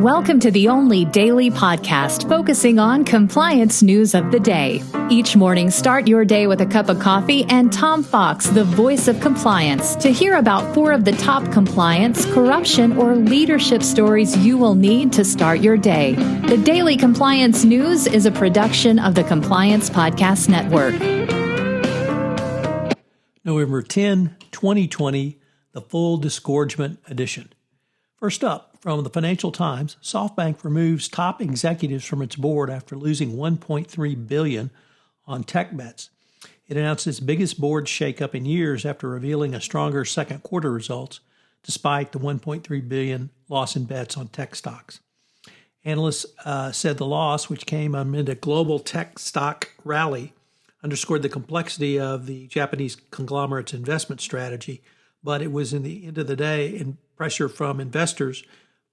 Welcome to the only daily podcast focusing on compliance news of the day. Each morning, start your day with a cup of coffee and Tom Fox, the voice of compliance, to hear about 4 of the top compliance, corruption, or leadership stories you will need to start your day. The Daily Compliance News is a production of the Compliance Podcast Network. November 10, 2020, the full Disgorgement edition. First up, from the Financial Times, Softbank removes top executives from its board after losing $1.3 billion on tech bets. It announced its biggest board shakeup in years after revealing a stronger second quarter results, despite the $1.3 billion loss in bets on tech stocks. Analysts said the loss, which came amid a global tech stock rally, underscored the complexity of the Japanese conglomerate's investment strategy, but it was, in the end of the day, in pressure from investors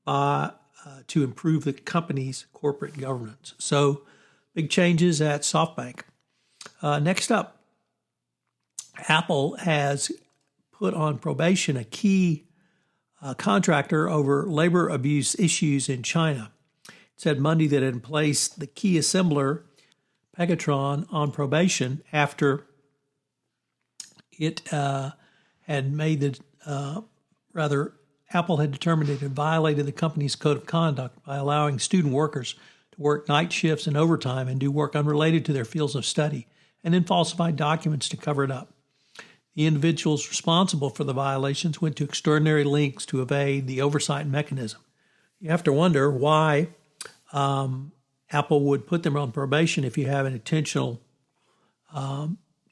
to improve the company's corporate governance. So, big changes at Softbank. Next up, Apple has put on probation a key contractor over labor abuse issues in China. It said Monday that it had placed the key assembler, Pegatron, on probation after it had made the Apple had determined it had violated the company's code of conduct by allowing student workers to work night shifts and overtime and do work unrelated to their fields of study, and then falsified documents to cover it up. The individuals responsible for the violations went to extraordinary lengths to evade the oversight mechanism. You have to wonder why Apple would put them on probation if you have an intentional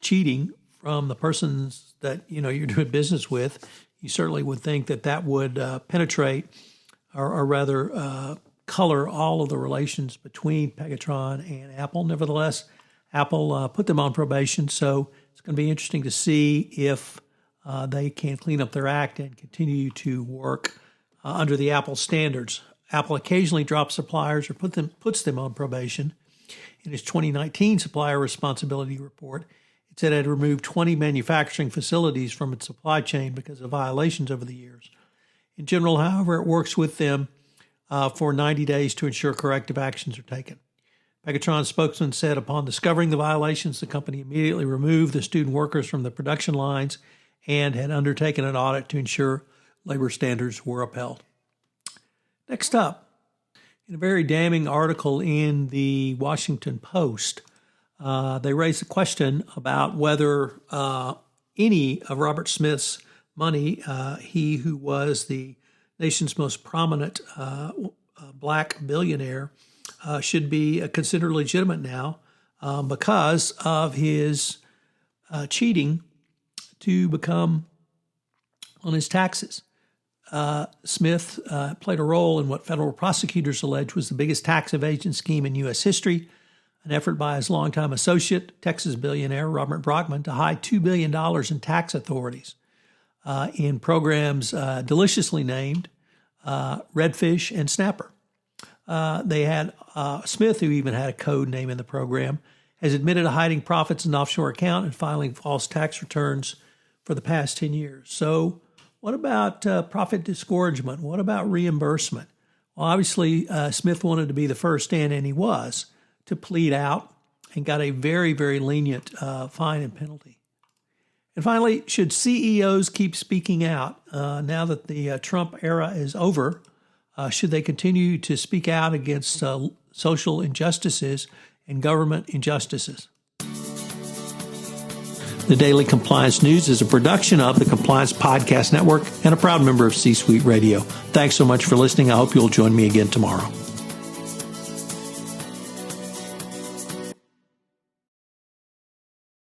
cheating from the persons that you're doing business with. You certainly would think that would penetrate or rather color all of the relations between Pegatron and Apple. Nevertheless, Apple put them on probation, so it's going to be interesting to see if they can clean up their act and continue to work under the Apple standards. Apple occasionally drops suppliers or puts them on probation. In its 2019 Supplier Responsibility Report, it said it had removed 20 manufacturing facilities from its supply chain because of violations over the years. In general, however, it works with them for 90 days to ensure corrective actions are taken. Pegatron's spokesman said upon discovering the violations, the company immediately removed the student workers from the production lines and had undertaken an audit to ensure labor standards were upheld. Next up, in a very damning article in the Washington Post, they raised the question about whether any of Robert Smith's money, he who was the nation's most prominent black billionaire, should be considered legitimate now because of his cheating to become on his taxes. Smith played a role in what federal prosecutors allege was the biggest tax evasion scheme in U.S. history, an effort by his longtime associate, Texas billionaire Robert Brockman, to hide $2 billion in tax authorities in programs deliciously named Redfish and Snapper. They had Smith, who even had a code name in the program, has admitted to hiding profits in an offshore account and filing false tax returns for the past 10 years. So what about profit disgorgement? What about reimbursement? Well, obviously, Smith wanted to be the first in, and he was, to plead out and got a very, very lenient fine and penalty. And finally, should CEOs keep speaking out now that the Trump era is over? Should they continue to speak out against social injustices and government injustices? The Daily Compliance News is a production of the Compliance Podcast Network and a proud member of C-Suite Radio. Thanks so much for listening. I hope you'll join me again tomorrow.